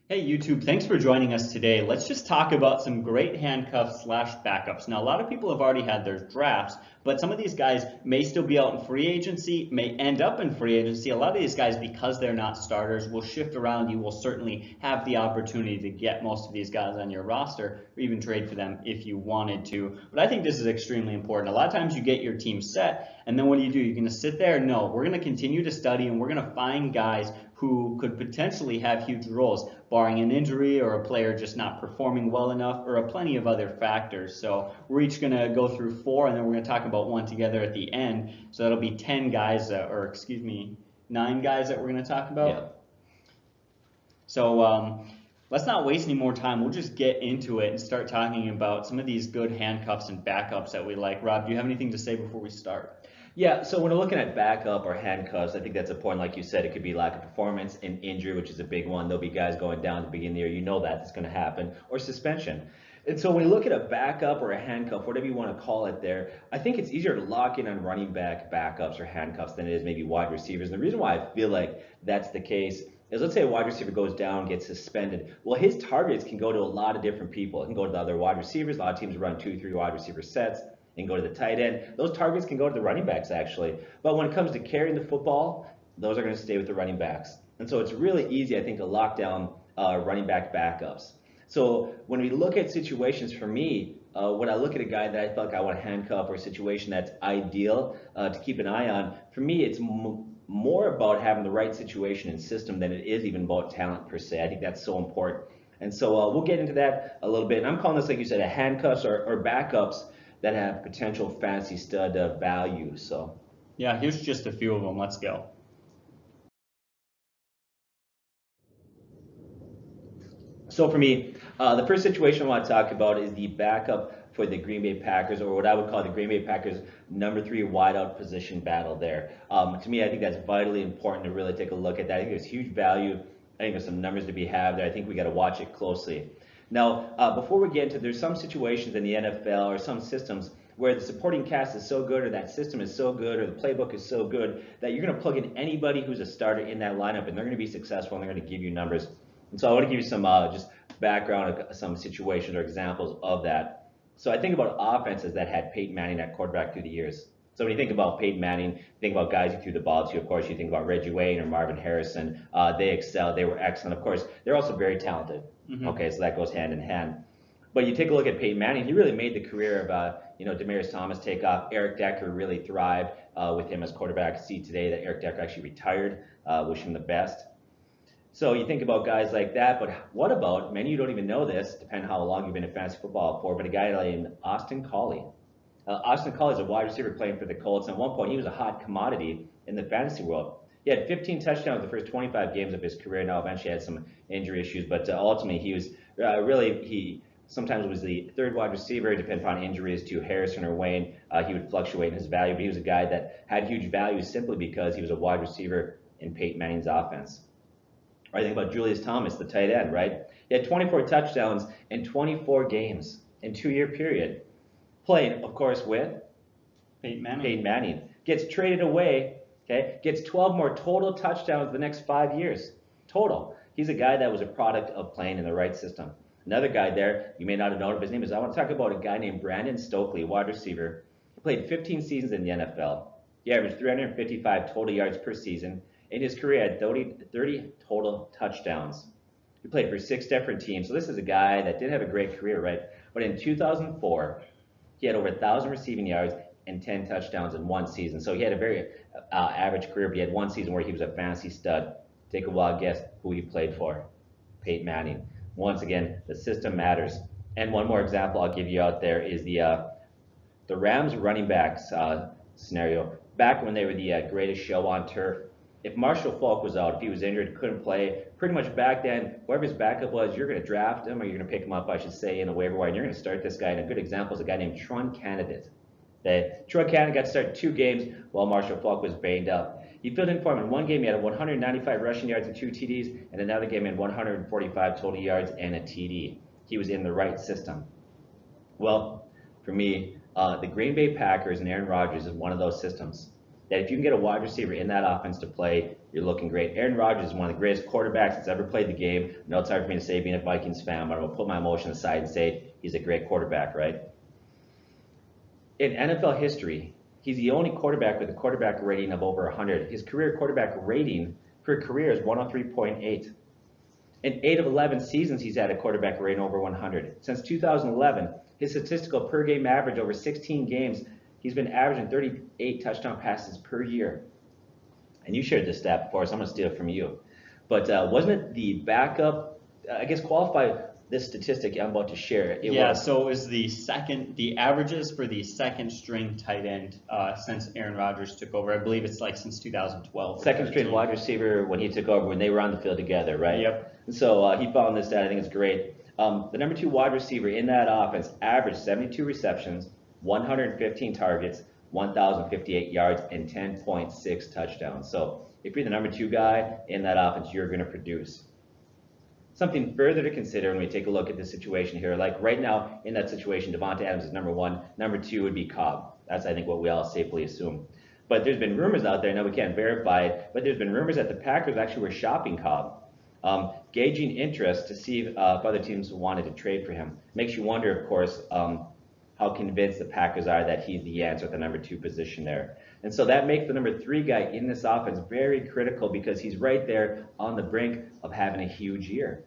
Hey YouTube, thanks for joining us today. Let's just talk about some great handcuffs slash backups. Now, a lot of people have already had their drafts, but some of these guys may still be out in free agency, may end up in free agency. A lot of these guys, because they're not starters, will shift around. You will certainly have the opportunity to get most of these guys on your roster or even trade for them if you wanted to. But I think this is extremely important. A lot of times you get your team set, and then what do? You're going to sit there? No, we're going to continue to study, and we're going to find guys who could potentially have huge roles, barring an injury or a player just not performing well enough, or plenty of other factors. So we're each going to go through four, and then we're going to talk about one together at the end. So that'll be 10 guys, or excuse me, 9 guys that we're going to talk about. Yeah. So let's not waste any more time. We'll just get into it and start talking about some of these good handcuffs and backups that we like. Rob, do you have anything to say before we start? Yeah, so when we're looking at backup or handcuffs, I think that's important. Like you said, it could be lack of performance and injury, which is a big one. There'll be guys going down at the beginning of the year. You know that's going to happen. Or suspension. And so when you look at a backup or a handcuff, whatever you want to call it there, I think it's easier to lock in on running back backups or handcuffs than it is maybe wide receivers. And the reason why I feel like that's the case is, let's say a wide receiver goes down, gets suspended. Well, his targets can go to a lot of different people. It can go to the other wide receivers. A lot of teams run 2-3 wide receiver sets and go to the tight end. Those targets can go to the running backs, actually. But when it comes to carrying the football, those are going to stay with the running backs. And so it's really easy, I think, to lock down running back backups. So when we look at situations, for me, when I look at a guy that I feel like I want to handcuff, or a situation that's ideal to keep an eye on, for me, it's more about having the right situation and system than it is even about talent per se. I think that's so important. And so we'll get into that a little bit. And I'm calling this, like you said, a handcuffs or backups that have potential fantasy stud value. So yeah, here's just a few of them. Let's go. So for me, the first situation I want to talk about is the backup for the Green Bay Packers, or what I would call the Green Bay Packers number 3 wideout position battle there. To me, I think that's vitally important to really take a look at that. I think there's huge value. I think there's some numbers to be had there. I think we got to watch it closely. Now, before we get into, there's some situations in the NFL or some systems where the supporting cast is so good, or that system is so good, or the playbook is so good that you're going to plug in anybody who's a starter in that lineup, and they're going to be successful, and they're going to give you numbers. And so I want to give you some just background of some situations or examples of that. So I think about offenses that had Peyton Manning at quarterback through the years. So when you think about Peyton Manning, think about guys who threw the ball to. Of course, you think about Reggie Wayne or Marvin Harrison. They excelled. They were excellent. Of course, they're also very talented. Okay, so that goes hand in hand. But you take a look at Peyton Manning, he really made the career of Demaryius Thomas take off. Eric Decker really thrived with him as quarterback. See today that Eric Decker actually retired. Wish him the best. So you think about guys like that, but what about, many of you don't even know this, depending on how long you've been in fantasy football for, but a guy named Austin Collie. Austin Collie is a wide receiver playing for the Colts, and at one point he was a hot commodity in the fantasy world. He had 15 touchdowns the first 25 games of his career. Now eventually had some injury issues, but ultimately he was he sometimes was the third wide receiver, depending upon injuries to Harrison or Wayne. He would fluctuate in his value, but he was a guy that had huge value simply because he was a wide receiver in Peyton Manning's offense. Or I think about Julius Thomas, the tight end, right? He had 24 touchdowns in 24 games in 2-year period. Playing, of course, with Peyton Manning. Peyton Manning. Gets traded away, okay? Gets 12 more total touchdowns the next 5 years. Total. He's a guy that was a product of playing in the right system. Another guy there, you may not have known of his name, is I want to talk about a guy named Brandon Stokely, wide receiver. He played 15 seasons in the NFL. He averaged 355 total yards per season. In his career, he had 30 total touchdowns. He played for 6 different teams. So this is a guy that didn't have a great career, right? But in 2004, he had over 1,000 receiving yards and 10 touchdowns in one season. So he had a very average career, but he had one season where he was a fantasy stud. Take a wild guess who he played for. Peyton Manning. Once again, the system matters. And one more example I'll give you out there is the Rams running backs scenario. Back when they were the greatest show on turf, if Marshall Faulk was out, if he was injured, couldn't play, pretty much back then, whoever his backup was, you're going to draft him, or you're going to pick him up, I should say, in a waiver wire, and you're going to start this guy. And a good example is a guy named Tron Candidate. Troy Cannon got to start 2 games while Marshall Faulk was banged up. He filled in for him in one game. He had 195 rushing yards and 2 TDs, and another game he had 145 total yards and a TD. He was in the right system. Well, for me, the Green Bay Packers and Aaron Rodgers is one of those systems. that if you can get a wide receiver in that offense to play, you're looking great. Aaron Rodgers is one of the greatest quarterbacks that's ever played the game. I know it's hard for me to say being a Vikings fan, but I'm going to put my emotion aside and say he's a great quarterback, right? In NFL history, he's the only quarterback with a quarterback rating of over 100. His career quarterback rating per career is 103.8. In 8 of 11 seasons, he's had a quarterback rating over 100. Since 2011, his statistical per game average over 16 games, he's been averaging 38 touchdown passes per year. And you shared this stat before, so I'm going to steal it from you. But wasn't it the backup, I guess qualify this statistic I'm about to share. So it was the averages for the second string tight end since Aaron Rodgers took over. I believe it's like since 2012. Second string wide receiver when he took over, when they were on the field together, right? Yep. And so he found this stat. I think it's great. The number 2 wide receiver in that offense averaged 72 receptions, 115 targets, 1,058 yards, and 10.6 touchdowns. So if you're the number 2 guy in that offense, you're going to produce. Something further to consider when we take a look at this situation here, like right now in that situation, Devonta Adams is number 1, number 2 would be Cobb. That's, I think, what we all safely assume. But there's been rumors out there, now we can't verify it, but there's been rumors that the Packers actually were shopping Cobb, gauging interest to see if other teams wanted to trade for him. Makes you wonder, of course, how convinced the Packers are that he's the answer at the number 2 position there. And so that makes the number 3 guy in this offense very critical because he's right there on the brink of having a huge year.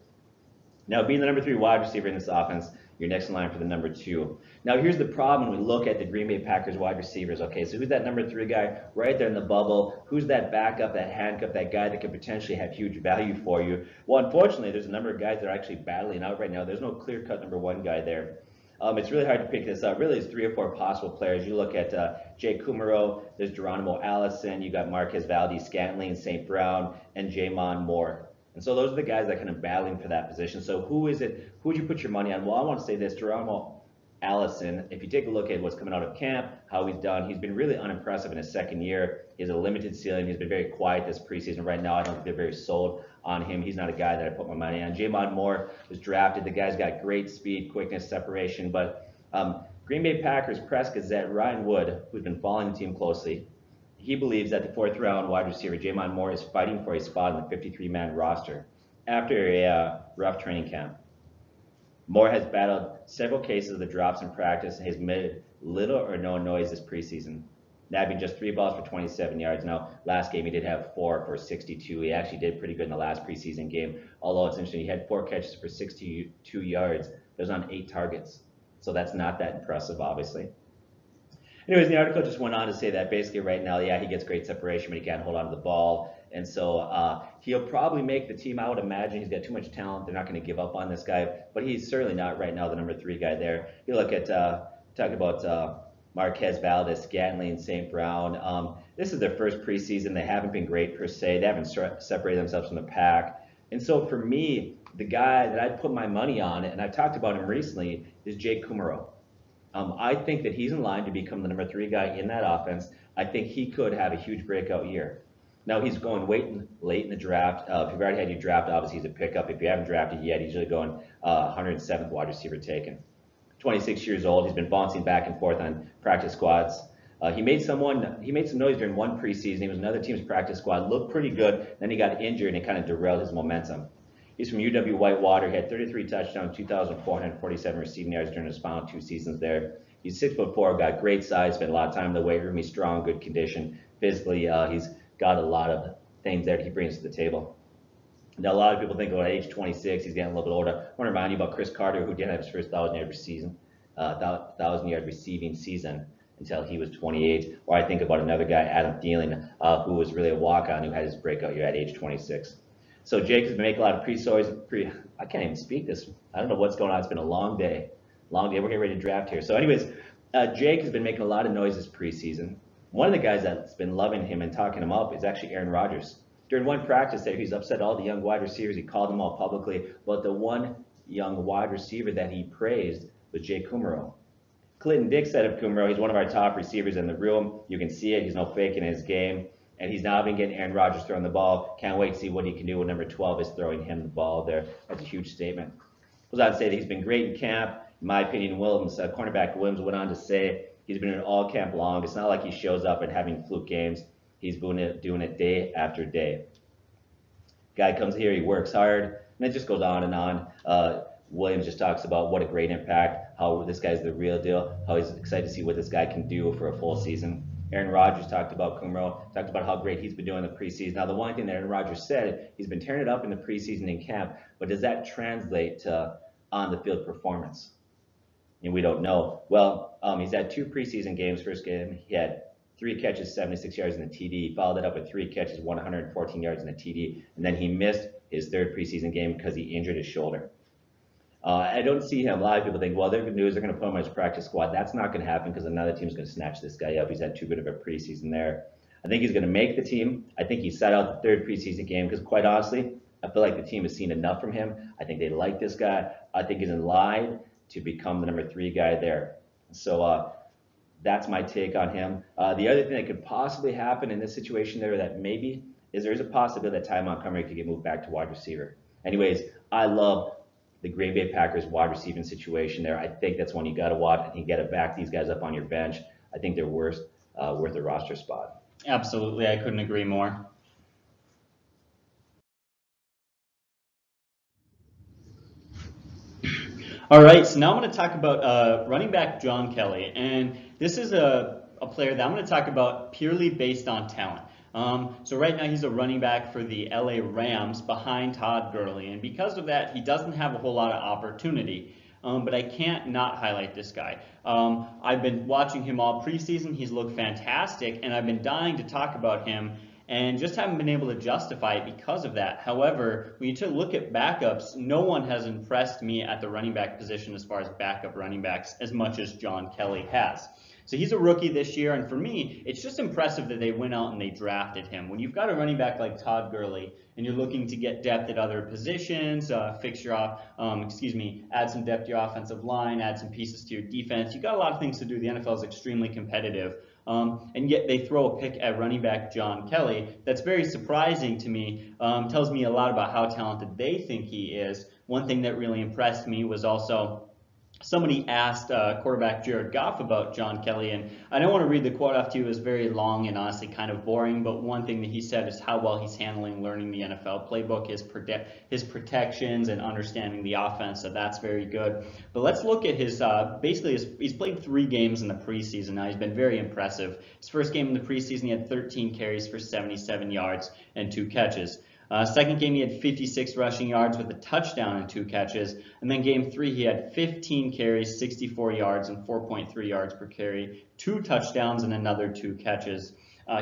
Now, being the number 3 wide receiver in this offense, you're next in line for the number 2. Now, here's the problem when we look at the Green Bay Packers wide receivers. Okay, so who's that number 3 guy right there in the bubble? Who's that backup, that handcuff, that guy that could potentially have huge value for you? Well, unfortunately, there's a number of guys that are actually battling out right now. There's no clear-cut number 1 guy there. It's really hard to pick this up. Really, it's 3 or 4 possible players. You look at Jay Kumaro, there's Geronimo Allison, you got Marquez Valdez-Scantling, St. Brown, and Jamon Moore. And so those are the guys that are kind of battling for that position. So who is it? Who would you put your money on? Well, I want to say this, Geronimo Allison. If you take a look at what's coming out of camp, how he's done, he's been really unimpressive in his second year. He has a limited ceiling. He's been very quiet this preseason. Right now, I don't think they're very sold on him. He's not a guy that I put my money on. Jamon Moore was drafted. The guy's got great speed, quickness, separation. But Green Bay Packers press gazette Ryan Wood, who's been following the team closely, he believes that the 4th-round wide receiver Jamon Moore is fighting for a spot in the 53-man roster after a rough training camp. Moore has battled several cases of the drops in practice and has made little or no noise this preseason, nabbing just 3 balls for 27 yards. Now, last game he did have 4 for 62. He actually did pretty good in the last preseason game, although it's interesting. He had 4 catches for 62 yards. Those on 8 targets. So that's not that impressive, obviously. Anyways, the article just went on to say that basically right now, yeah, he gets great separation, but he can't hold on to the ball. And so he'll probably make the team. I would imagine he's got too much talent. They're not going to give up on this guy, but he's certainly not right now the number 3 guy there. You look at, talking about Marquez Valdez-Scantling, St. Brown. This is their first preseason. They haven't been great per se. They haven't separated themselves from the pack. And so for me, the guy that I'd put my money on, and I've talked about him recently, is Jake Kumaro. I think that he's in line to become the number 3 guy in that offense. I think he could have a huge breakout year. Now, he's going late in the draft. If you've already had your draft, obviously he's a pickup. If you haven't drafted yet, he's really going 107th wide receiver taken. 26 years old. He's been bouncing back and forth on practice squads. He made some noise during one preseason. He was another team's practice squad, looked pretty good. Then he got injured and it kind of derailed his momentum. He's from UW-Whitewater. He had 33 touchdowns, 2,447 receiving yards during his final 2 seasons there. He's 6'4", got great size, spent a lot of time in the weight room. He's strong, good condition. Physically, he's got a lot of things there that he brings to the table. Now, a lot of people think about age 26, he's getting a little bit older. I want to remind you about Chris Carter, who didn't have his first 1,000-yard receiving season until he was 28. Or I think about another guy, Adam Thielen, who was really a walk-on, who had his breakout year at age 26. So Jake has been making a lot of I can't even speak this. I don't know what's going on. It's been a long day. We're getting ready to draft here. So anyways, Jake has been making a lot of noise this preseason. One of the guys that's been loving him and talking him up is actually Aaron Rodgers. During one practice there, he's upset all the young wide receivers. He called them all publicly. But the one young wide receiver that he praised was Jay Kumaro. Clinton Dick said of Kumaro, he's one of our top receivers in the room. You can see it. He's no faking his game. And he's now been getting Aaron Rodgers throwing the ball. Can't wait to see what he can do when number 12 is throwing him the ball there. That's a huge statement. Goes on to say that he's been great in camp. In my opinion, cornerback Williams went on to say He's been in all camp long. It's not like he shows up and having fluke games. He's doing it day after day. Guy comes here, he works hard, and it just goes on and on. Williams just talks about what a great impact, how this guy's the real deal, how he's excited to see what this guy can do for a full season. Aaron Rodgers talked about Kumro, talked about how great he's been doing in the preseason. Now, the one thing that Aaron Rodgers said, he's been tearing it up in the preseason in camp, but does that translate to on-the-field performance? And we don't know. Well, he's had 2 preseason games. First game, he had 3 catches, 76 yards in the TD. He followed it up with 3 catches, 114 yards in the TD. And then he missed his 3rd preseason game because he injured his shoulder. I don't see him. A lot of people think, well, they're going to do is they're going to put him on his practice squad. That's not going to happen because another team's going to snatch this guy up. He's had too good of a preseason there. I think he's going to make the team. I think he sat out the 3rd preseason game because, quite honestly, I feel like the team has seen enough from him. I think they like this guy. I think he's in line to become the number 3 guy there. So that's my take on him. The other thing that could possibly happen in this situation there that maybe is there is a possibility that Ty Montgomery could get moved back to wide receiver. Anyways, I love the Green Bay Packers wide receiving situation there. I think that's one you got to watch. I think you got to back these guys up on your bench. I think they're worth a roster spot. Absolutely, I couldn't agree more. All right, so now I'm going to talk about running back John Kelly, and this is a player that I'm going to talk about purely based on talent. So right now he's a running back for the LA Rams behind Todd Gurley, and because of that, he doesn't have a whole lot of opportunity. But I can't not highlight this guy. I've been watching him all preseason. He's looked fantastic, and I've been dying to talk about him and just haven't been able to justify it because of that. However, when you look at backups, no one has impressed me at the running back position as far as backup running backs as much as John Kelly has. So he's a rookie this year, and for me, it's just impressive that they went out and they drafted him. When you've got a running back like Todd Gurley, and you're looking to get depth at other positions, add some depth to your offensive line, add some pieces to your defense, you've got a lot of things to do. The NFL is extremely competitive. And yet they throw a pick at running back John Kelly. That's very surprising to me. Tells me a lot about how talented they think he is. One thing that really impressed me was also somebody asked quarterback Jared Goff about John Kelly, and I don't want to read the quote off to you. It was very long and honestly kind of boring, but one thing that he said is how well he's handling learning the NFL playbook, his protections and understanding the offense, so that's very good. But let's look at his, he's played 3 games in the preseason now. He's been very impressive. His first game in the preseason, he had 13 carries for 77 yards and 2 catches. Second game, he had 56 rushing yards with a touchdown and 2 catches. And then game 3, he had 15 carries, 64 yards, and 4.3 yards per carry, 2 touchdowns, and another 2 catches.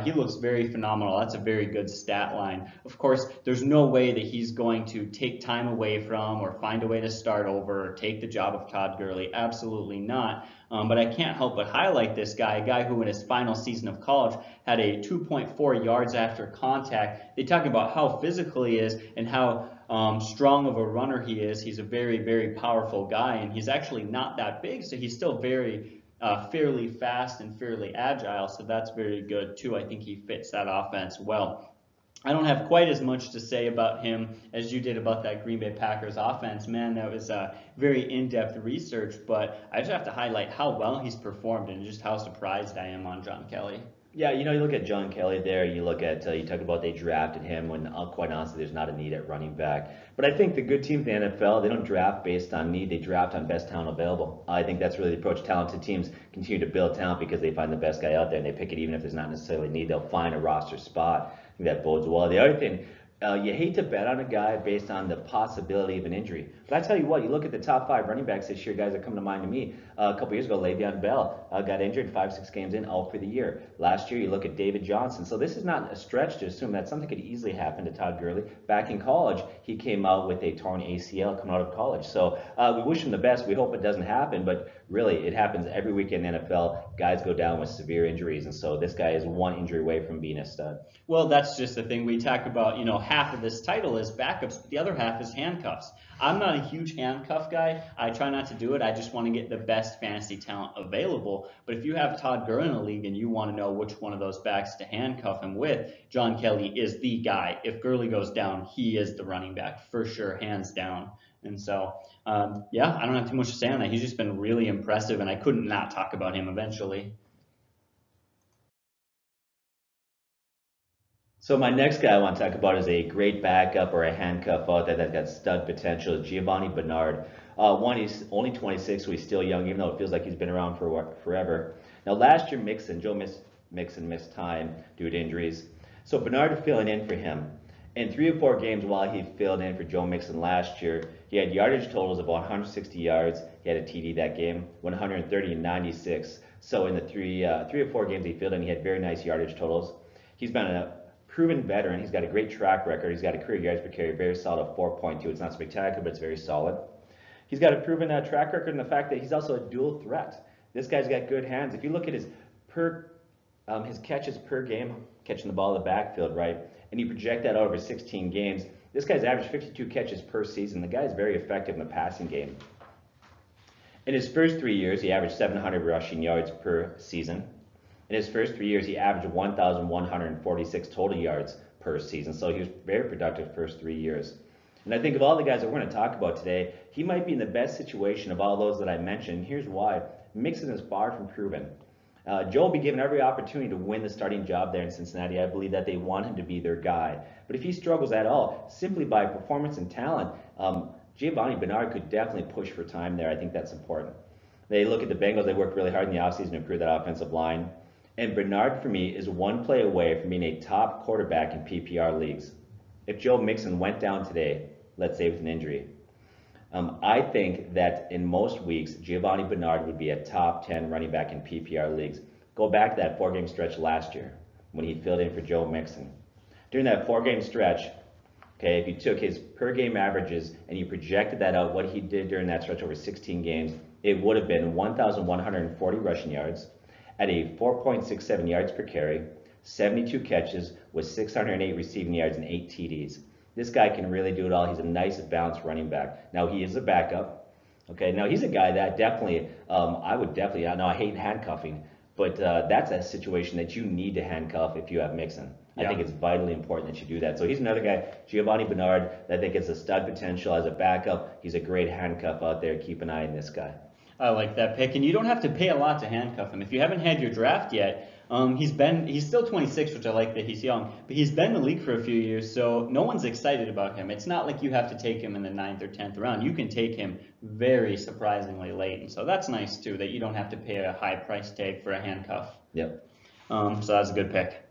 He looks very phenomenal. That's a very good stat line. Of course, there's no way that he's going to take time away from or find a way to start over or take the job of Todd Gurley. Absolutely not. But I can't help but highlight this guy, a guy who in his final season of college had a 2.4 yards after contact. They talk about how physical he is and how strong of a runner he is. He's a very, very powerful guy, and he's actually not that big, so he's still very fairly fast and fairly agile, so that's very good too. I think he fits that offense well. I don't have quite as much to say about him as you did about that Green Bay Packers offense. Man, that was very in-depth research, but I just have to highlight how well he's performed and just how surprised I am on John Kelly. Yeah, you look at John Kelly there, you look at, you talk about they drafted him when, quite honestly, there's not a need at running back. But I think the good teams in the NFL, they don't draft based on need, they draft on best talent available. I think that's really the approach. Talented teams continue to build talent because they find the best guy out there, and they pick it even if there's not necessarily a need. They'll find a roster spot. I think that bodes well. The other thing, you hate to bet on a guy based on the possibility of an injury. But I tell you what, you look at the top 5 running backs this year, guys that come to mind to me. A couple years ago, Le'Veon Bell got injured 5-6 games in, out for the year. Last year, you look at David Johnson. So this is not a stretch to assume that something could easily happen to Todd Gurley. Back in college, he came out with a torn ACL coming out of college. So we wish him the best. We hope it doesn't happen, but really, it happens every week in the NFL. Guys go down with severe injuries, and so this guy is one injury away from being a stud. Well, that's just the thing. We talk about, half of this title is backups, but the other half is handcuffs. I'm not a huge handcuff guy. I try not to do it. I just want to get the best fantasy talent available. But if you have Todd Gurley in a league and you want to know which one of those backs to handcuff him with, John Kelly is the guy. If Gurley goes down, he is the running back for sure, hands down. And so, yeah, I don't have too much to say on that. He's just been really impressive, and I couldn't not talk about him eventually. So my next guy I want to talk about is a great backup or a handcuff out there that's got stud potential, Giovanni Bernard. He's only 26, so he's still young, even though it feels like he's been around for forever. Now last year, Joe Mixon missed time due to injuries. So Bernard filling in for him. In 3 or 4 games while he filled in for Joe Mixon last year, he had yardage totals of 160 yards. He had a TD that game, 130 and 96. So in the three or four games he filled in, he had very nice yardage totals. He's been a proven veteran. He's got a great track record. He's got a career yards per carry, very solid 4.2. It's not spectacular, but it's very solid. He's got a proven track record in the fact that he's also a dual threat. This guy's got good hands. If you look at his catches per game, catching the ball in the backfield, right, and you project that over 16 games, this guy's averaged 52 catches per season. The guy's very effective in the passing game. In his first 3 years, he averaged 700 rushing yards per season. In his first 3 years, he averaged 1,146 total yards per season. So he was very productive first 3 years. And I think of all the guys that we're going to talk about today, he might be in the best situation of all those that I mentioned. Here's why. Mixon is far from proven. Joe will be given every opportunity to win the starting job there in Cincinnati. I believe that they want him to be their guy. But if he struggles at all, simply by performance and talent, Giovanni Bernard could definitely push for time there. I think that's important. They look at the Bengals. They worked really hard in the offseason to improve that offensive line. And Bernard, for me, is one play away from being a top quarterback in PPR leagues. If Joe Mixon went down today, let's say with an injury, I think that in most weeks, Giovanni Bernard would be a top 10 running back in PPR leagues. Go back to that 4-game stretch last year when he filled in for Joe Mixon. During that 4-game stretch, okay, if you took his per game averages and you projected that out, what he did during that stretch over 16 games, it would have been 1,140 rushing yards at a 4.67 yards per carry, 72 catches with 608 receiving yards and 8 TDs. This guy can really do it all. He's a nice balanced running back. Now he is a backup. Okay, now he's a guy that definitely, I know I hate handcuffing, but that's a situation that you need to handcuff if you have Mixon. Yeah. I think it's vitally important that you do that. So he's another guy, Giovanni Bernard, that I think has a stud potential as a backup. He's a great handcuff out there. Keep an eye on this guy. I like that pick, and you don't have to pay a lot to handcuff him. If you haven't had your draft yet, he's still 26, which I like that he's young, but he's been in the league for a few years, so no one's excited about him. It's not like you have to take him in the 9th or 10th round. You can take him very surprisingly late, and so that's nice too, that you don't have to pay a high price tag for a handcuff. Yep. So that's a good pick.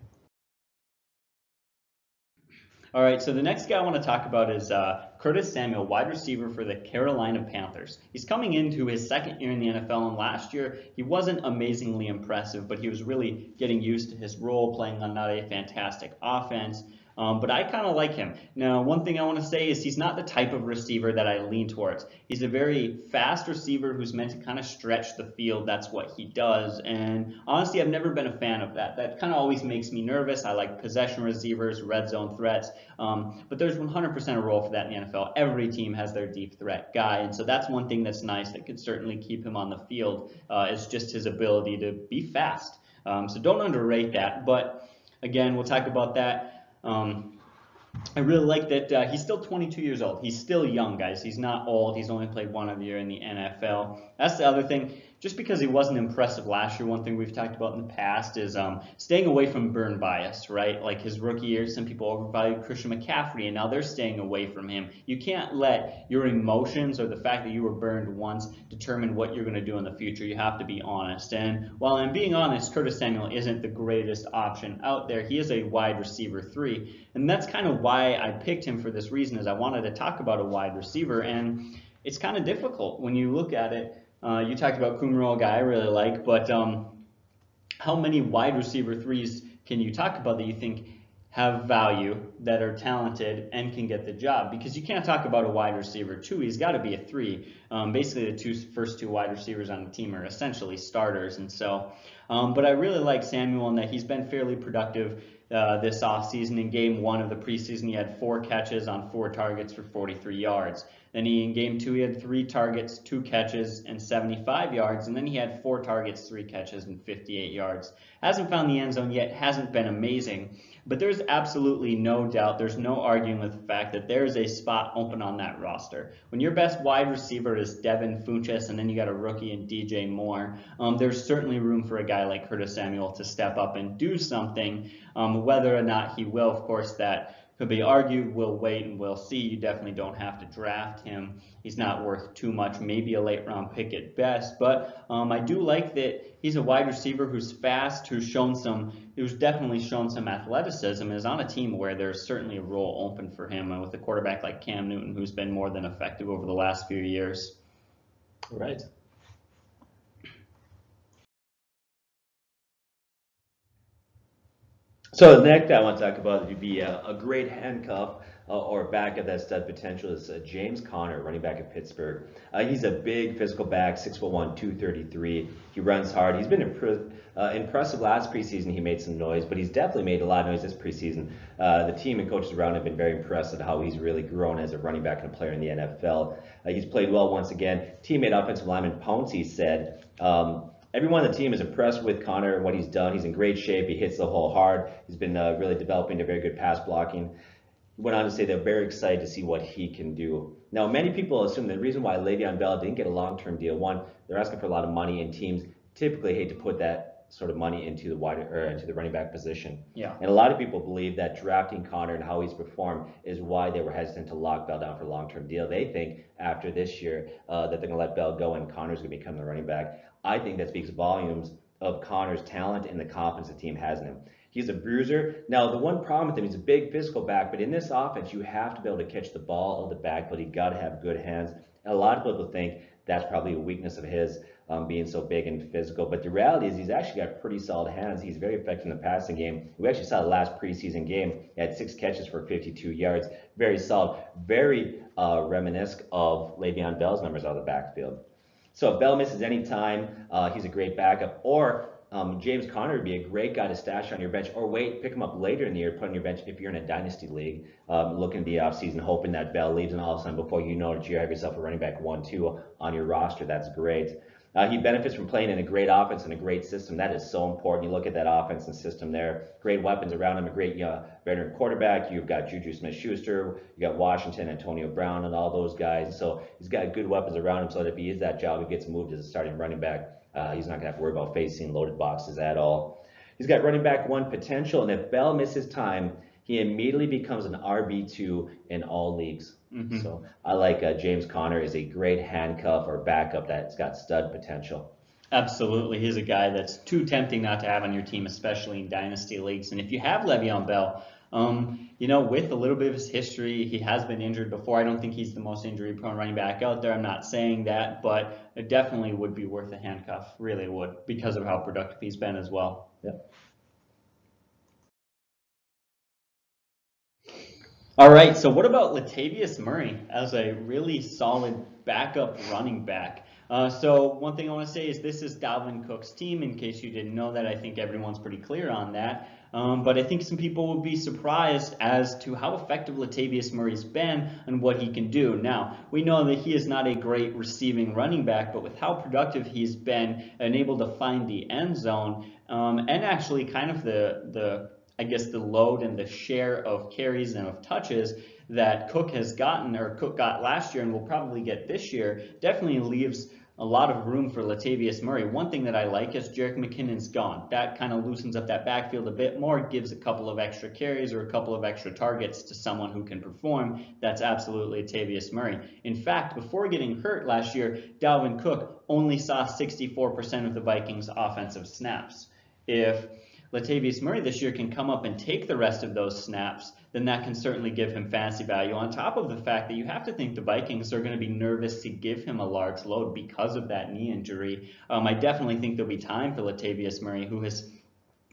All right, so the next guy I want to talk about is Curtis Samuel, wide receiver for the Carolina Panthers. He's coming into his 2nd year in the NFL, and last year he wasn't amazingly impressive, but he was really getting used to his role, playing on not a fantastic offense. But I kind of like him. Now, one thing I want to say is he's not the type of receiver that I lean towards. He's a very fast receiver who's meant to kind of stretch the field. That's what he does. And honestly, I've never been a fan of that. That kind of always makes me nervous. I like possession receivers, red zone threats. But there's 100% a role for that in the NFL. Every team has their deep threat guy. And so that's one thing that's nice that could certainly keep him on the field is just his ability to be fast. So don't underrate that. But again, we'll talk about that. I really like that he's still 22 years old. He's still young, guys. He's not old. He's only played 1 year in the NFL. That's the other thing. Just because he wasn't impressive last year, one thing we've talked about in the past is staying away from burn bias, right? Like his rookie year, some people overvalued Christian McCaffrey, and now they're staying away from him. You can't let your emotions or the fact that you were burned once determine what you're going to do in the future. You have to be honest. And while I'm being honest, Curtis Samuel isn't the greatest option out there. He is a wide receiver 3, and that's kind of why I picked him for this reason, is I wanted to talk about a wide receiver, and it's kind of difficult when you look at it. You talked about Kumerow, a guy I really like, but how many wide receiver 3s can you talk about that you think have value, that are talented, and can get the job? Because you can't talk about a wide receiver 2. He's got to be a 3. Basically, the first two wide receivers on the team are essentially starters, and so. But I really like Samuel in that he's been fairly productive this offseason. In game 1 of the preseason, he had 4 catches on 4 targets for 43 yards. Then in game 2, he had 3 targets, 2 catches, and 75 yards. And then he had 4 targets, 3 catches, and 58 yards. Hasn't found the end zone yet, hasn't been amazing. But there's absolutely no doubt, there's no arguing with the fact that there's a spot open on that roster. When your best wide receiver is Devin Funchess, and then you got a rookie in DJ Moore, there's certainly room for a guy like Curtis Samuel to step up and do something. Whether or not he will, of course, that could be argued. We'll wait and we'll see. You definitely don't have to draft him. He's not worth too much, maybe a late round pick at best. But I do like that he's a wide receiver who's fast, who's definitely shown some athleticism, is on a team where there's certainly a role open for him, and with a quarterback like Cam Newton, who's been more than effective over the last few years. Right. So the next I want to talk about would be a great handcuff or backup that's stud potential is James Conner, running back of Pittsburgh. He's a big physical back, 6'1", 233. He runs hard. He's been impressive last preseason. He made some noise, but he's definitely made a lot of noise this preseason. The team and coaches around him have been very impressed at how he's really grown as a running back and a player in the NFL. He's played well once again. Teammate offensive lineman Pouncey said, everyone on the team is impressed with Conner and what he's done. He's in great shape. He hits the hole hard. He's been really developing a very good pass blocking. He went on to say they're very excited to see what he can do. Now, many people assume the reason why Le'Veon Bell didn't get a long-term deal, one, they're asking for a lot of money, and teams typically hate to put that sort of money into the running back position. Yeah. And a lot of people believe that drafting Conner and how he's performed is why they were hesitant to lock Bell down for a long-term deal. They think after this year that they're going to let Bell go and Conner's going to become the running back. I think that speaks volumes of Conner's talent and the confidence the team has in him. He's a bruiser. Now, the one problem with him, he's a big physical back, but in this offense, you have to be able to catch the ball of the backfield. You got to have good hands. And a lot of people think that's probably a weakness of his, being so big and physical. But the reality is he's actually got pretty solid hands. He's very effective in the passing game. We actually saw the last preseason game. He had 6 catches for 52 yards. Very solid. Very reminiscent of Le'Veon Bell's numbers out of the backfield. So if Bell misses any time, he's a great backup. Or James Conner would be a great guy to stash on your bench, or wait, pick him up later in the year, put on your bench if you're in a dynasty league, looking at the offseason, hoping that Bell leaves, and all of a sudden, before you know it, you have yourself a running back 1-2 on your roster. That's great. He benefits from playing in a great offense and a great system. That is so important. You look at that offense and system there. Great weapons around him, a great veteran quarterback. You've got Juju Smith-Schuster, you got Washington, Antonio Brown, and all those guys. So he's got good weapons around him so that if he is that job, he gets moved as a starting running back. He's not going to have to worry about facing loaded boxes at all. He's got running back 1 potential, and if Bell misses time, he immediately becomes an RB2 in all leagues. Mm-hmm. So I like James Conner is a great handcuff or backup that's got stud potential. Absolutely. He's a guy that's too tempting not to have on your team, especially in dynasty leagues. And if you have Le'Veon Bell, with a little bit of his history, he has been injured before. I don't think he's the most injury-prone running back out there. I'm not saying that, but it definitely would be worth a handcuff. Really would, because of how productive he's been as well. Yep. All right, so what about Latavius Murray as a really solid backup running back? So one thing I want to say is this is Dalvin Cook's team. In case you didn't know that, I think everyone's pretty clear on that. But I think some people will be surprised as to how effective Latavius Murray's been and what he can do. Now, we know that he is not a great receiving running back, but with how productive he's been and able to find the end zone, and actually kind of the load and the share of carries and of touches that Cook has gotten, or Cook got last year and will probably get this year, definitely leaves a lot of room for Latavius Murray. One thing that I like is Jerick McKinnon's gone. That kind of loosens up that backfield a bit more, gives a couple of extra carries or a couple of extra targets to someone who can perform. That's absolutely Latavius Murray. In fact, before getting hurt last year, Dalvin Cook only saw 64% of the Vikings' offensive snaps. If Latavius Murray this year can come up and take the rest of those snaps, then that can certainly give him fantasy value, on top of the fact that you have to think the Vikings are going to be nervous to give him a large load because of that knee injury. I definitely think there'll be time for Latavius Murray, who has,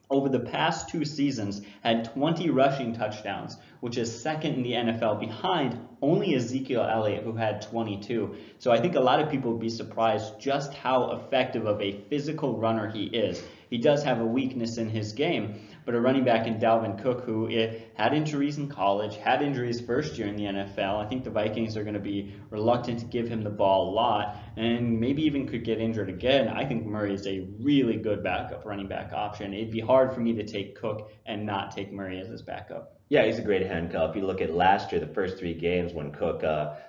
over the past 2 seasons, had 20 rushing touchdowns, which is second in the NFL behind only Ezekiel Elliott, who had 22. So I think a lot of people would be surprised just how effective of a physical runner he is. He does have a weakness in his game, but a running back in Dalvin Cook who had injuries in college, had injuries first year in the NFL. I think the Vikings are going to be reluctant to give him the ball a lot and maybe even could get injured again. I think Murray is a really good backup running back option. It'd be hard for me to take Cook and not take Murray as his backup. Yeah, he's a great handcuff. You look at last year, the first 3 games when Cook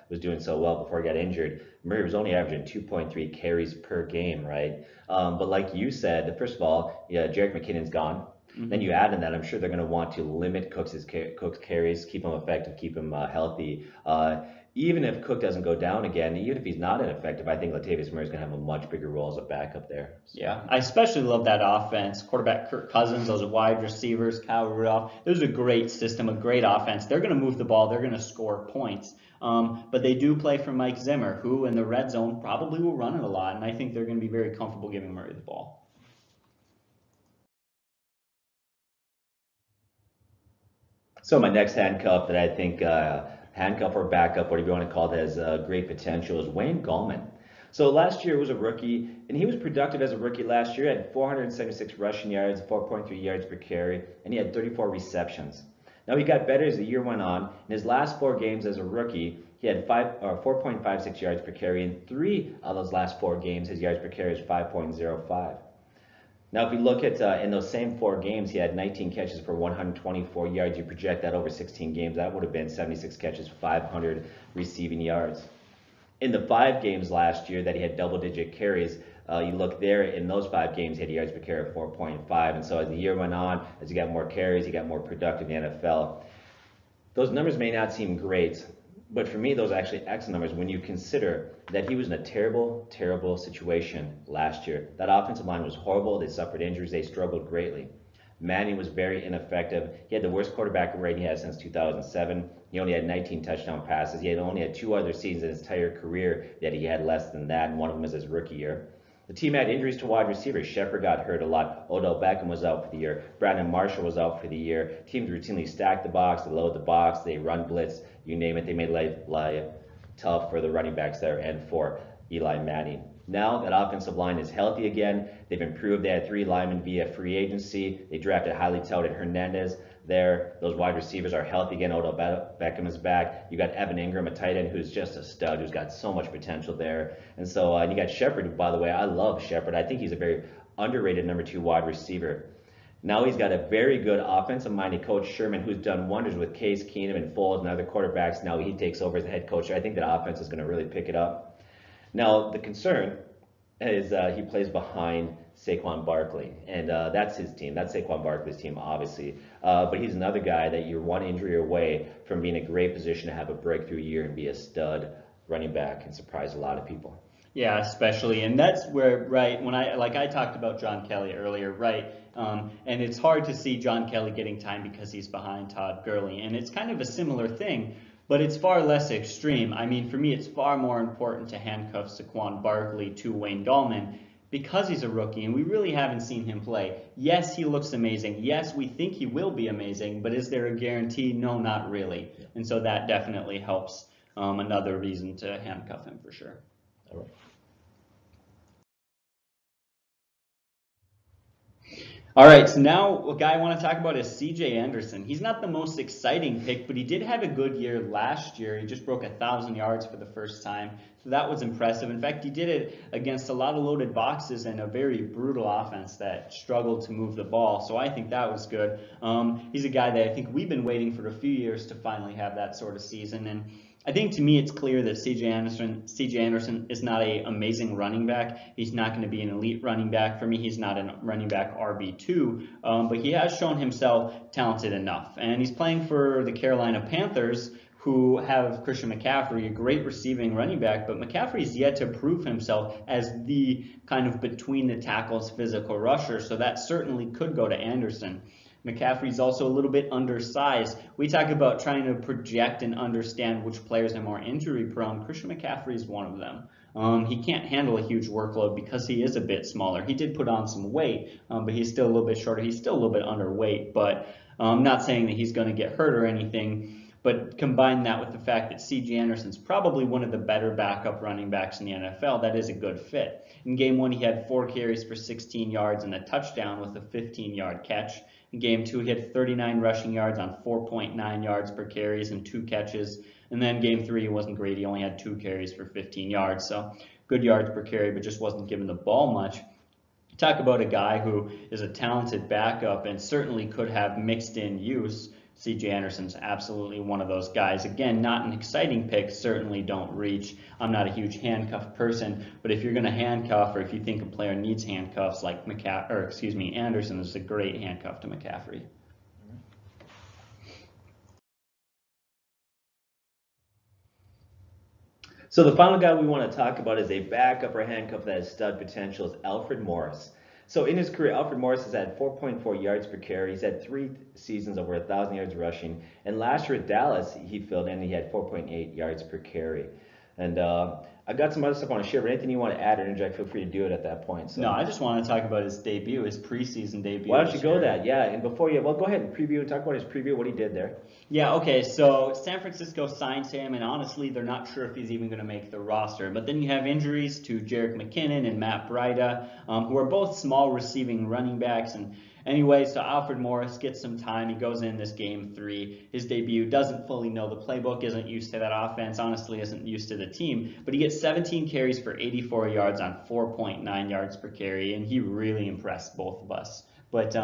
was doing so well before he got injured, Murray was only averaging 2.3 carries per game, right? But like you said, first of all, yeah, Jerick McKinnon's gone. Then you add in that, I'm sure they're going to want to limit Cook's carries, keep him effective, keep him healthy. Even if Cook doesn't go down again, even if he's not ineffective, I think Latavius Murray's going to have a much bigger role as a backup there. Yeah, I especially love that offense. Quarterback Kirk Cousins, those wide receivers, Kyle Rudolph. There's a great system, a great offense. They're going to move the ball. They're going to score points. But they do play for Mike Zimmer, who in the red zone probably will run it a lot, and I think they're going to be very comfortable giving Murray the ball. So my next handcuff that I think handcuff or backup, whatever you want to call it, has great potential is Wayne Gallman. So last year was a rookie, and he was productive as a rookie last year. He had 476 rushing yards, 4.3 yards per carry, and he had 34 receptions. Now he got better as the year went on. In his last 4 games as a rookie, he had 4.56 yards per carry. In 3 of those last 4 games, his yards per carry is 5.05. Now, if we look at in those same 4 games, he had 19 catches for 124 yards. You project that over 16 games, that would have been 76 catches, 500 receiving yards. In the 5 games last year that he had double-digit carries, you look there, in those 5 games, he had yards per carry of 4.5. And so as the year went on, as he got more carries, he got more productive in the NFL. Those numbers may not seem great, but for me, those are actually excellent numbers when you consider that he was in a terrible, terrible situation last year. That offensive line was horrible. They suffered injuries. They struggled greatly. Manning was very ineffective. He had the worst quarterback rating he had since 2007. He only had 19 touchdown passes. He had only had 2 other seasons in his entire career that he had less than that, and one of them was his rookie year. The team had injuries to wide receivers. Shepard got hurt a lot. Odell Beckham was out for the year. Brandon Marshall was out for the year. Teams routinely stack the box, they load the box, they run blitz, you name it. They made life tough for the running backs there and for Eli Manning. Now that offensive line is healthy again. They've improved. They had 3 linemen via free agency. They drafted highly touted Hernandez there. Those wide receivers are healthy again. Odell Beckham is back. You got Evan Ingram, a tight end who's just a stud, who's got so much potential there. And so you got Shepard, by the way. I love Shepard. I think he's a very underrated number 2 wide receiver. Now he's got a very good offensive-minded coach, Sherman, who's done wonders with Case Keenum and Foles and other quarterbacks. Now he takes over as the head coach. I think that offense is going to really pick it up. Now, the concern is he plays behind Saquon Barkley, and that's his team. That's Saquon Barkley's team, obviously. But he's another guy that you're 1 injury away from being in a great position to have a breakthrough year and be a stud running back and surprise a lot of people. Yeah, especially, and that's where, right, when I talked about John Kelly earlier, right, and it's hard to see John Kelly getting time because he's behind Todd Gurley, and it's kind of a similar thing, but it's far less extreme. I mean, for me, it's far more important to handcuff Saquon Barkley to Wayne Gallman because he's a rookie, and we really haven't seen him play. Yes, he looks amazing. Yes, we think he will be amazing, but is there a guarantee? No, not really, and so that definitely helps. Another reason to handcuff him for sure. All right. All right, so now a guy I want to talk about is CJ Anderson. He's not the most exciting pick, but he did have a good year last year. He just broke 1,000 yards for the first time, so that was impressive. In fact, he did it against a lot of loaded boxes and a very brutal offense that struggled to move the ball, so I think that was good. He's a guy that I think we've been waiting for a few years to finally have that sort of season, and I think to me it's clear that CJ Anderson is not an amazing running back. He's not going to be an elite running back. For me, he's not a running back RB2, but he has shown himself talented enough. And he's playing for the Carolina Panthers, who have Christian McCaffrey, a great receiving running back, but McCaffrey's yet to prove himself as the kind of between the tackles physical rusher, so that certainly could go to Anderson. McCaffrey's also a little bit undersized. We talk about trying to project and understand which players are more injury prone. Christian McCaffrey is one of them. He can't handle a huge workload because he is a bit smaller. He did put on some weight, but he's still a little bit shorter. He's still a little bit underweight, but I'm not saying that he's going to get hurt or anything. But combine that with the fact that C.J. Anderson's probably one of the better backup running backs in the NFL, that is a good fit. In game 1, he had 4 carries for 16 yards and a touchdown with a 15-yard catch. In game 2, he had 39 rushing yards on 4.9 yards per carries and 2 catches. And then game 3, he wasn't great. He only had 2 carries for 15 yards. So good yards per carry, but just wasn't given the ball much. Talk about a guy who is a talented backup and certainly could have mixed in use. C.J. Anderson's absolutely one of those guys. Again, not an exciting pick, certainly don't reach. I'm not a huge handcuff person, but if you're going to handcuff, or if you think a player needs handcuffs, like Anderson is a great handcuff to McCaffrey. So the final guy we want to talk about is a backup or handcuff that has stud potential is Alfred Morris. So in his career, Alfred Morris has had 4.4 yards per carry. He's had 3 seasons over 1,000 yards rushing. And last year at Dallas, he filled in and he had 4.8 yards per carry. And I got some other stuff I want to share, but anything you want to add or interject, feel free to do it at that point. So. No, I just want to talk about his debut, his preseason debut. Why don't you go that? Yeah, and before you, well, go ahead and preview and talk about his preview, what he did there. Yeah, okay, so San Francisco signed him, and honestly, they're not sure if he's even going to make the roster. But then you have injuries to Jerick McKinnon and Matt Breida, who are both small receiving running backs. And anyway, so Alfred Morris gets some time. He goes in this game 3. His debut, doesn't fully know the playbook, isn't used to that offense, honestly isn't used to the team. But he gets 17 carries for 84 yards on 4.9 yards per carry, and he really impressed both of us. But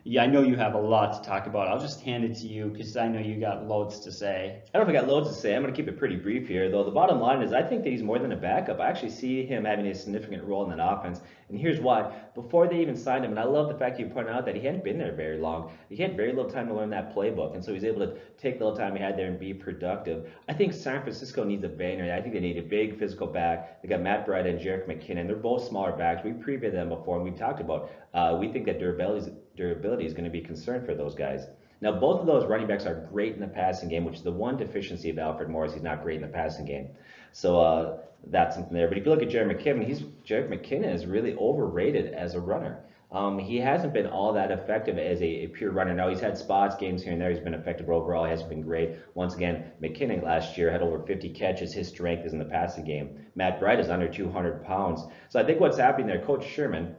yeah, I know you have a lot to talk about. I'll just hand it to you because I know you got loads to say. I don't know if I got loads to say. I'm going to keep it pretty brief here, though. The bottom line is I think that he's more than a backup. I actually see him having a significant role in that offense. And here's why. Before they even signed him, and I love the fact you pointed out that he hadn't been there very long. He had very little time to learn that playbook. And so he's able to take the little time he had there and be productive. I think San Francisco needs a banger. I think they need a big physical back. They got Matt Breida and Jerick McKinnon. They're both smaller backs. We previewed them before, and we've talked about we think that durability is going to be a concern for those guys. Now, both of those running backs are great in the passing game, which is the one deficiency of Alfred Morris. He's not great in the passing game. So that's something there. But if you look at Jerick McKinnon is really overrated as a runner. He hasn't been all that effective as a pure runner. Now, he's had spots, games here and there. He's been effective, but overall, he hasn't been great. Once again, McKinnon last year had over 50 catches. His strength is in the passing game. Matt Breida is under 200 pounds. So I think what's happening there, Coach Shanahan,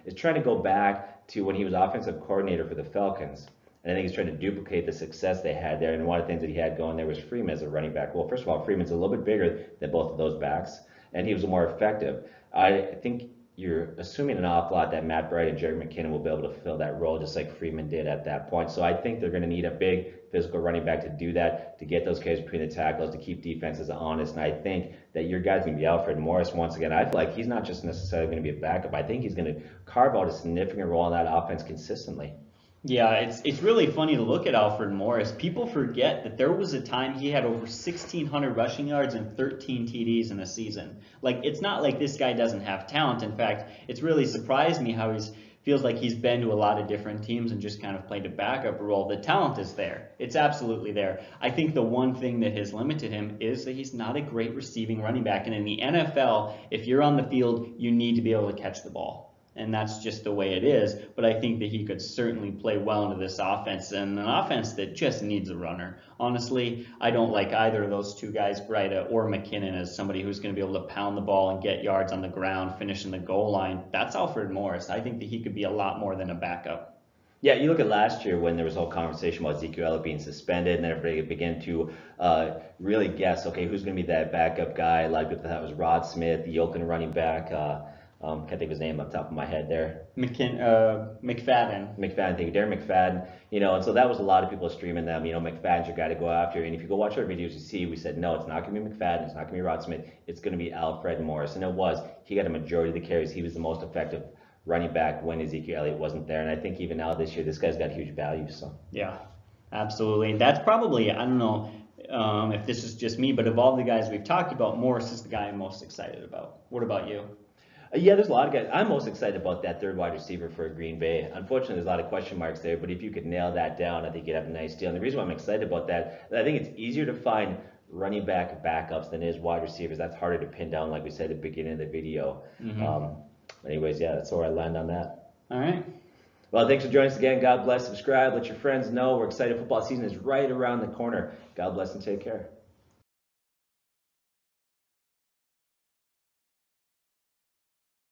is trying to go back to when he was offensive coordinator for the Falcons. And I think he's trying to duplicate the success they had there. And one of the things that he had going there was Freeman as a running back. Well, first of all, Freeman's a little bit bigger than both of those backs, and he was more effective. I think you're assuming an awful lot that Matt Breida and Jerick McKinnon will be able to fill that role just like Freeman did at that point. So I think they're going to need a big physical running back to do that, to get those carries between the tackles, to keep defenses honest. And I think that your guy's going to be Alfred Morris once again. I feel like he's not just necessarily going to be a backup. I think he's going to carve out a significant role in that offense consistently. Yeah, it's really funny to look at Alfred Morris. People forget that there was a time he had over 1,600 rushing yards and 13 TDs in a season. Like, it's not like this guy doesn't have talent. In fact, it's really surprised me how feels like he's been to a lot of different teams and just kind of played a backup role. The talent is there. It's absolutely there. I think the one thing that has limited him is that he's not a great receiving running back. And in the NFL, if you're on the field, you need to be able to catch the ball. And that's just the way it is. But I think that he could certainly play well into this offense, and an offense that just needs a runner. Honestly, I don't like either of those two guys, Breida or McKinnon, as somebody who's going to be able to pound the ball and get yards on the ground, finish in the goal line. That's Alfred Morris. I think that he could be a lot more than a backup. Yeah, you look at last year when there was a whole conversation about Ezekiel Elliott being suspended, and everybody began to really guess, okay, who's going to be that backup guy? A lot of people thought it was Rod Smith, the Oakland running back. Can't think of his name off the top of my head there. McFadden. Thank you, Darren McFadden. And so that was a lot of people streaming them. McFadden's your guy to go after. And if you go watch our videos, you see we said, no, it's not going to be McFadden. It's not going to be Rod Smith. It's going to be Alfred Morris. And it was. He got a majority of the carries. He was the most effective running back when Ezekiel Elliott wasn't there. And I think even now this year, this guy's got huge value. So yeah, absolutely. And that's probably, I don't know if this is just me, but of all the guys we've talked about, Morris is the guy I'm most excited about. What about you? Yeah, there's a lot of guys. I'm most excited about that third wide receiver for Green Bay. Unfortunately, there's a lot of question marks there, but if you could nail that down, I think you'd have a nice deal. And the reason why I'm excited about that, I think it's easier to find running back backups than it is wide receivers. That's harder to pin down, like we said at the beginning of the video. Anyways, yeah, that's where I land on that. All right. Well, thanks for joining us again. God bless. Subscribe. Let your friends know. We're excited. Football season is right around the corner. God bless and take care.